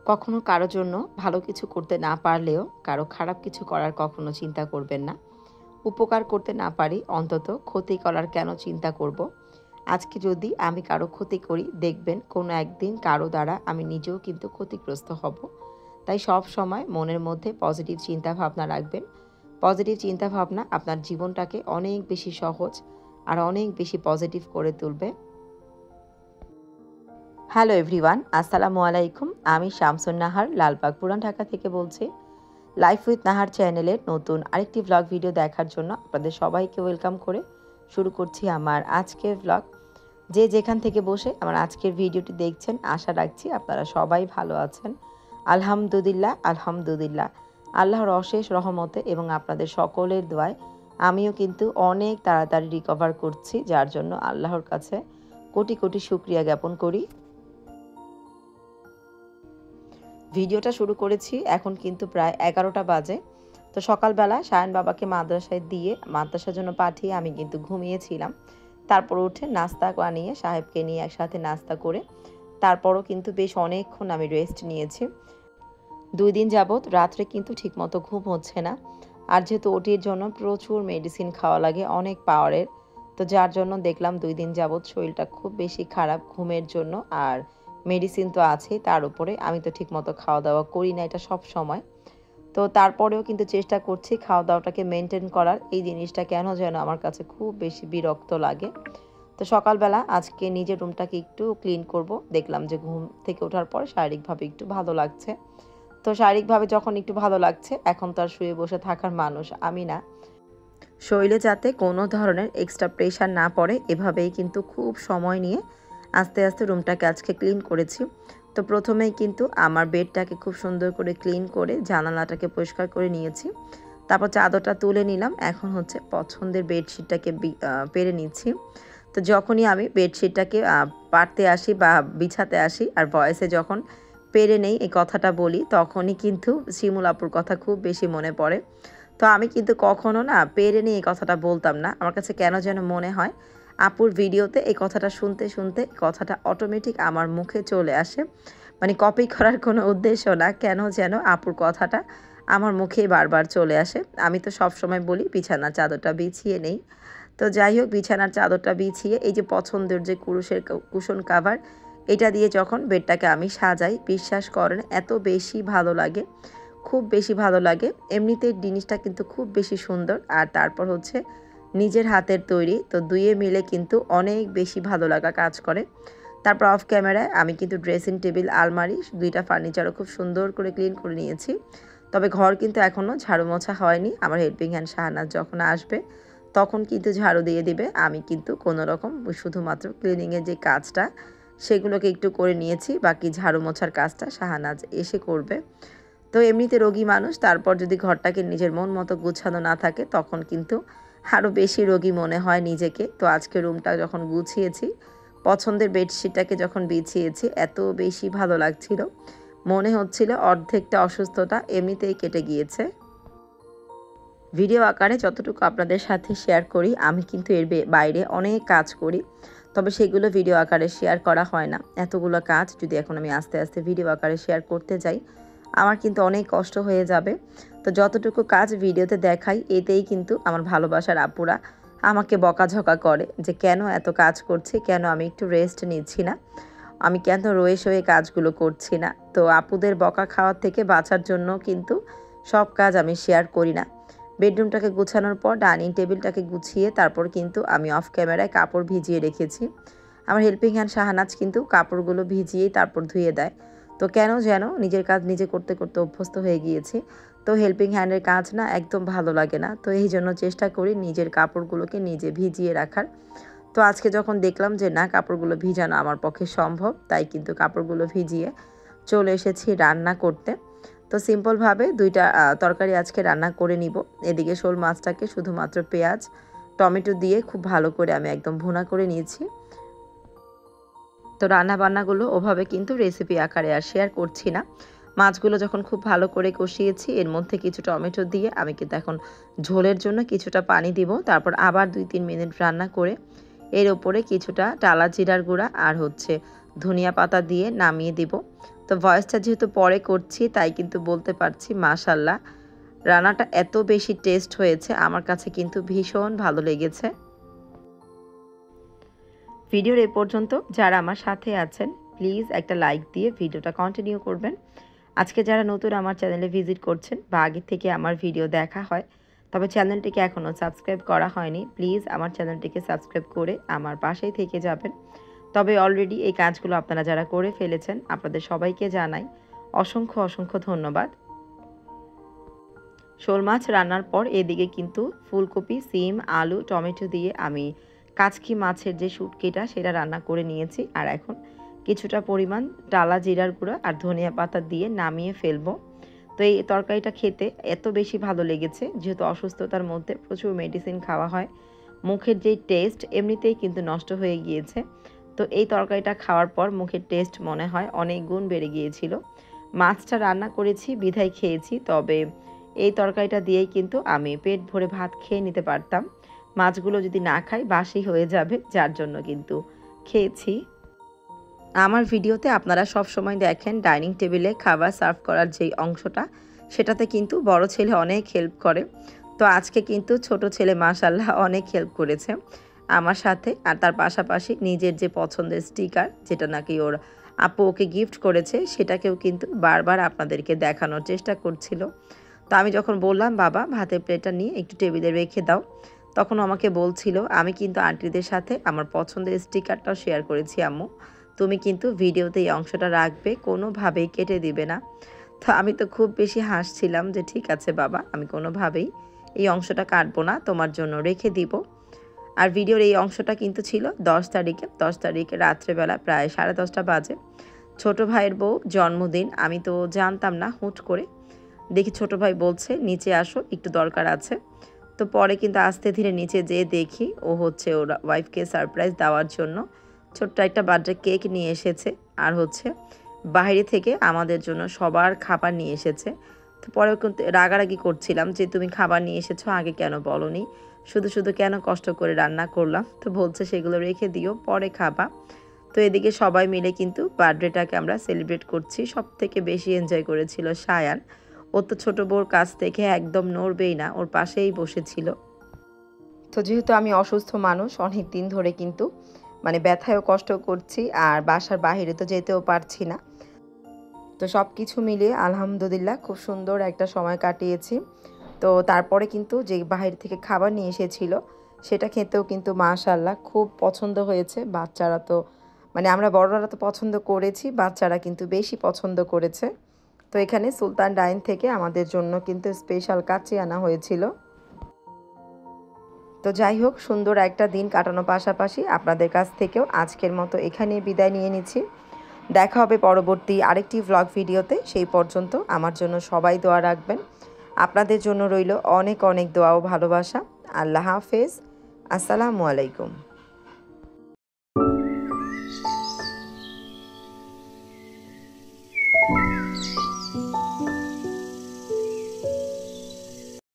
কখনো কারো জন্য ভালো কিছু করতে না পারলেও কারো খারাপ কিছু করার কখনো চিন্তা করবেন না। উপকার করতে না পারি অন্তত ক্ষতি করার কেন চিন্তা করব। আজকে যদি আমি কারো ক্ষতি করি দেখবেন কোনো একদিন কারো দ্বারা আমি নিজেও কিন্তু ক্ষতিগ্রস্ত হব। তাই সব সময় মনের মধ্যে পজিটিভ চিন্তা ভাবনা রাখবেন। পজিটিভ চিন্তা ভাবনা আপনার জীবনটাকে অনেক বেশি সহজ আর অনেক বেশি পজিটিভ করে তুলবে। হ্যালো এভরিওয়ান, আসসালামু আলাইকুম। আমি শামসুন নাহার লালবাগ পুরান ঢাকা থেকে বলছি। লাইফ উইথ নাহার চ্যানেলের নতুন আরেকটি ভ্লগ ভিডিও দেখার জন্য আপনাদের সবাইকে ওয়েলকাম করে শুরু করছি আমার আজকের ভ্লগ। যে যেখান থেকে বসে আমার আজকের ভিডিওটি দেখছেন আশা রাখছি আপনারা সবাই ভালো আছেন। আলহামদুলিল্লাহ আলহামদুলিল্লাহ, আল্লাহর অশেষ রহমতে এবং আপনাদের সকলের দোয়ায় আমিও কিন্তু অনেক তাড়াতাড়ি রিকভার করছি, যার জন্য আল্লাহর কাছে কোটি কোটি শুকরিয়া জ্ঞাপন করি। ভিডিওটা শুরু করেছি এখন কিন্তু প্রায় 11টা বাজে। তো সকালবেলা সায়ন বাবাকে মাদ্রাসায় দিয়ে মাদ্রাসার জন্য পাঠিয়ে আমি কিন্তু ঘুমিয়েছিলাম। তারপর উঠে নাস্তা বানিয়ে সাহেবকে নিয়ে একসাথে নাস্তা করে তারপরও কিন্তু বেশ অনেকক্ষণ আমি রেস্ট নিয়েছি। 2 দিন যাবৎ রাত্রে কিন্তু ঠিকমতো ঘুম হচ্ছে না। আর যেহেতু ওটির জন্য প্রচুর মেডিসিন খাওয়া লাগে অনেক পাওয়ারের, তো যার জন্য দেখলাম 2 দিন যাবৎ শরীরটা খুব বেশি খারাপ ঘুমের জন্য। আর মেডিসিন তো আছেই, তার উপরে আমি তো ঠিকমতো খাওয়া দাওয়া করি না, এটা সব সময়। তো তারপরেও কিন্তু চেষ্টা করছি খাওয়া দাওয়াটাকে মেনটেন করার। এই জিনিসটা কেন যেন আমার কাছে খুব বেশি বিরক্ত লাগে। তো সকালবেলা আজকে নিজের রুমটাকে একটু ক্লিন করব। দেখলাম যে ঘুম থেকে ওঠার পর শারীরিকভাবে একটু ভালো লাগছে। তো শারীরিকভাবে যখন একটু ভালো লাগছে, এখন তো আর শুয়ে বসে থাকার মানুষ আমি না। শরীরে যাতে কোনো ধরনের এক্সট্রা প্রেশার না পড়ে এভাবেই কিন্তু খুব সময় নিয়ে আস্তে আস্তে রুমটাকে আজকে ক্লিন করেছি। তো প্রথমেই কিন্তু আমার বেডটাকে খুব সুন্দর করে ক্লিন করে জানালাটাকে পরিষ্কার করে নিয়েছি। তারপর চাদরটা তুলে নিলাম। এখন হচ্ছে পছন্দের বেডশিটটাকে পেরে নিচ্ছি। তো যখনই আমি বেডশিটটাকে পাড়তে আসি বা বিছাতে আসি আর ভয়েসে যখন পেরে নেই এই কথাটা বলি, তখনই কিন্তু শিমুল আপুর কথা খুব বেশি মনে পড়ে। তো আমি কিন্তু কখনো না পেরে নিয়ে এই কথাটা বলতাম না। আমার কাছে কেন যেন মনে হয় আপুর ভিডিওতে এই কথাটা শুনতে শুনতে কথাটা অটোমেটিক আমার মুখে চলে আসে। মানে কপি করার কোনো উদ্দেশ্য না, কেন যেন আপুর কথাটা আমার মুখেই বারবার চলে আসে। আমি তো সব সময় বলি বিছানার চাদরটা বিছিয়ে নেই। তো যাই হোক, বিছানার চাদরটা বিছিয়ে এই যে পছন্দের যে কুরুশের কুশন কাভার, এটা দিয়ে যখন বেডটাকে আমি সাজাই, বিশ্বাস করেন এত বেশি ভালো লাগে, খুব বেশি ভালো লাগে। এমনিতে জিনিসটা কিন্তু খুব বেশি সুন্দর। আর তারপর হচ্ছে নিজের হাতের তৈরি, তো দুইয়ে মিলে কিন্তু অনেক বেশি ভালো লাগা কাজ করে। তারপর অফ ক্যামেরায় আমি কিন্তু ড্রেসিং টেবিল, আলমারি, 2টা ফার্নিচারও খুব সুন্দর করে ক্লিন করে নিয়েছি। তবে ঘর কিন্তু এখনও ঝাড়ু মোছা হয়নি। আমার হেল্পিং হ্যান্ড শাহানাজ যখন আসবে তখন কিন্তু ঝাড়ু দিয়ে দিবে। আমি কিন্তু কোনো রকম শুধুমাত্র ক্লিনিংয়ের যে কাজটা সেগুলোকে একটু করে নিয়েছি, বাকি ঝাড়ু মোছার কাজটা শাহানাজ এসে করবে। তো এমনিতে রোগী মানুষ, তারপর যদি ঘরটাকে নিজের মন মতো গুছানো না থাকে তখন কিন্তু আরও বেশি রোগী মনে হয় নিজেকে। তো আজকে রুমটা যখন গুছিয়েছি, পছন্দের বেডশিটটাকে যখন বিছিয়েছি, এত বেশি ভালো লাগছিল, মনে হচ্ছিল অর্ধেকটা অসুস্থতা এমনিতেই কেটে গিয়েছে। ভিডিও আকারে যতটুকু আপনাদের সাথে শেয়ার করি, আমি কিন্তু এর বাইরে অনেক কাজ করি, তবে সেগুলো ভিডিও আকারে শেয়ার করা হয় না। এতগুলো কাজ যদি এখন আমি আস্তে আস্তে ভিডিও আকারে শেয়ার করতে যাই, আমার কিন্তু অনেক কষ্ট হয়ে যাবে। তো যতটুকু কাজ ভিডিওতে দেখাই, এতেই কিন্তু আমার ভালোবাসার আপুরা আমাকে বকাঝকা করে যে কেন এত কাজ করছি, কেন আমি একটু রেস্ট নিচ্ছি না, আমি কেন রয়ে শয়ে কাজগুলো করছি না। তো আপুদের বকা খাওয়ার থেকে বাঁচার জন্য কিন্তু সব কাজ আমি শেয়ার করি না। বেডরুমটাকে গুছানোর পর ডাইনিং টেবিলটাকে গুছিয়ে তারপর কিন্তু আমি অফ ক্যামেরায় কাপড় ভিজিয়ে রেখেছি। আমার হেল্পিং হ্যান্ড শাহানাজ কিন্তু কাপড়গুলো ভিজিয়েই তারপর ধুয়ে দেয়। তো কেন যেন নিজের কাজ নিজে করতে করতে অভ্যস্ত হয়ে গিয়েছি। তো হেল্পিং হ্যান্ডের কাজ না একদম ভালো লাগে না। তো এই জন্য চেষ্টা করি নিজের কাপড়গুলোকে নিজে ভিজিয়ে রাখার। তো আজকে যখন দেখলাম যে না, কাপড়গুলো ভিজানো আমার পক্ষে সম্ভব, তাই কিন্তু কাপড়গুলো ভিজিয়ে চলে এসেছি রান্না করতে। তো সিম্পলভাবে 2টা তরকারি আজকে রান্না করে নিব। এদিকে শোল মাছটাকে শুধুমাত্র পেঁয়াজ টমেটো দিয়ে খুব ভালো করে আমি একদম ভুনা করে নিয়েছি। তো রান্নাবান্নাগুলো ওভাবে কিন্তু রেসিপি আকারে আর শেয়ার করছি না। মাছগুলো যখন খুব ভালো করে কষিয়েছি, এর মধ্যে কিছু টমেটো দিয়ে আমি কিন্তু এখন ঝোলের জন্য কিছুটা পানি দিব। তারপর আবার 2-3 মিনিট রান্না করে এর ওপরে কিছুটা টালা জিরার গুঁড়া আর হচ্ছে ধনিয়া পাতা দিয়ে নামিয়ে দিব। তো ভয়েসটা যেহেতু পরে করছি তাই কিন্তু বলতে পারছি মাশাল্লাহ রান্নাটা এত বেশি টেস্ট হয়েছে, আমার কাছে কিন্তু ভীষণ ভালো লেগেছে। ভিডিওর এ পর্যন্ত যারা আমার সাথে আছেন প্লিজ একটা লাইক দিয়ে ভিডিওটা কন্টিনিউ করবেন। আজকে যারা নতুন আমার চ্যানেলে ভিজিট করছেন বা আগে থেকে আমার ভিডিও দেখা হয় তবে চ্যানেলটিকে এখনও সাবস্ক্রাইব করা হয়নি, প্লিজ আমার চ্যানেলটিকে সাবস্ক্রাইব করে আমার পাশেই থেকে যাবেন। তবে অলরেডি এই কাজগুলো আপনারা যারা করে ফেলেছেন আপনাদের সবাইকে জানাই অসংখ্য অসংখ্য ধন্যবাদ। শোল মাছ রান্নার পর এদিকে কিন্তু ফুলকপি, সিম, আলু, টমেটো দিয়ে আমি কাচকি মাছের যে শুটকিটা সেটা রান্না করে নিয়েছি। আর এখন কিছুটা পরিমাণ ডালা জিরার গুঁড়া আর ধনিয়া পাতা দিয়ে নামিয়ে ফেলবো। তো এই তরকারিটা খেতে এত বেশি ভালো লেগেছে, যেহেতু অসুস্থতার মধ্যে প্রচুর মেডিসিন খাওয়া হয়, মুখের যেই টেস্ট এমনিতেই কিন্তু নষ্ট হয়ে গিয়েছে। তো এই তরকারিটা খাওয়ার পর মুখের টেস্ট মনে হয় অনেক গুণ বেড়ে গিয়েছিল। মাছটা রান্না করেছি বিধায় খেয়েছি, তবে এই তরকারিটা দিয়েই কিন্তু আমি পেট ভরে ভাত খেয়ে নিতে পারতাম। মাছগুলো যদি না খাই বাসি হয়ে যাবে, যার জন্য কিন্তু খেয়েছি। আমার ভিডিওতে আপনারা সব সময় দেখেন ডাইনিং টেবিলে খাবার সার্ভ করার যেই অংশটা সেটাতে কিন্তু বড় ছেলে অনেক হেল্প করে। তো আজকে কিন্তু ছোট ছেলে মাশাআল্লাহ অনেক হেল্প করেছে আমার সাথে। আর তার পাশাপাশি নিজের যে পছন্দের স্টিকার যেটা নাকি ওর আপু ওকে গিফট করেছে সেটাকেও কিন্তু বারবার আপনাদেরকে দেখানোর চেষ্টা করছিল। তো আমি যখন বললাম বাবা ভাতের প্লেটটা নিয়ে একটু টেবিলে রেখে দাও, তখন আমাকে বলছিল আমি কিন্তু আন্টিদের সাথে আমার পছন্দের স্টিকারটাও শেয়ার করেছি আম্মু, তুমি কিন্তু ভিডিওতে এই অংশটা রাখবে, কোনোভাবেই কেটে দিবে না। তো আমি তো খুব বেশি হাসছিলাম যে ঠিক আছে বাবা, আমি কোনোভাবেই এই অংশটা কাটবো না, তোমার জন্য রেখে দিব। আর ভিডিওর এই অংশটা কিন্তু ছিল 10 তারিখে রাত্রেবেলা প্রায় 10:30 বাজে। ছোট ভাইয়ের বউ জন্মদিন, আমি তো জানতাম না, হুট করে দেখি ছোট ভাই বলছে নিচে আসো একটু দরকার আছে। তো পরে কিন্তু আস্তে ধীরে নিচে যেয়ে দেখি ও হচ্ছে ওর ওয়াইফকে সারপ্রাইজ দেওয়ার জন্য ছোট্ট একটা বার্থডে কেক নিয়ে এসেছে, আর হচ্ছে বাইরে থেকে আমাদের জন্য সবার খাবার নিয়ে এসেছে। তো পরেও কিন্তু রাগারাগি করছিলাম যে তুমি খাবার নিয়ে এসেছো আগে কেন বলনি, শুধু শুধু কেন কষ্ট করে রান্না করলাম। তো বলছে সেগুলো রেখে দিও পরে খাবা। তো এদিকে সবাই মিলে কিন্তু বার্থডেটাকে আমরা সেলিব্রেট করছি। সব থেকে বেশি এনজয় করেছিল সায়ান, ও তো ছোটো বউর কাছ থেকে একদম নড়বেই না, ওর পাশেই বসেছিল। তো যেহেতু আমি অসুস্থ মানুষ অনেক দিন ধরে কিন্তু ব্যথায়ও কষ্ট করছি আর বাসার বাইরে তো যেতেও পারছি না। তো সব কিছু মিলিয়ে আলহামদুলিল্লাহ খুব সুন্দর একটা সময় কাটিয়েছি। তো তারপরে কিন্তু যে বাইরে থেকে খাবার নিয়ে এসেছিল সেটা খেতেও কিন্তু মাশাআল্লাহ খুব পছন্দ হয়েছে। বাচ্চারা তো আমরা বড়রা তো পছন্দ করেছি, বাচ্চারা কিন্তু বেশি পছন্দ করেছে। তো এখানে সুলতান ডাইন থেকে আমাদের জন্য কিন্তু স্পেশাল কাচ্চি আনা হয়েছিল। তো যাই হোক, সুন্দর একটা দিন কাটানোর পাশাপাশি আপনাদের কাছ থেকেও আজকের মতো এখানে বিদায় নিয়ে নিচ্ছি। দেখা হবে পরবর্তী আরেকটি ভ্লগ ভিডিওতে। সেই পর্যন্ত আমার জন্য সবাই দোয়া রাখবেন। আপনাদের জন্য রইল অনেক অনেক দোয়া ও ভালোবাসা। আল্লাহ হাফেজ, আসসালামু আলাইকুম।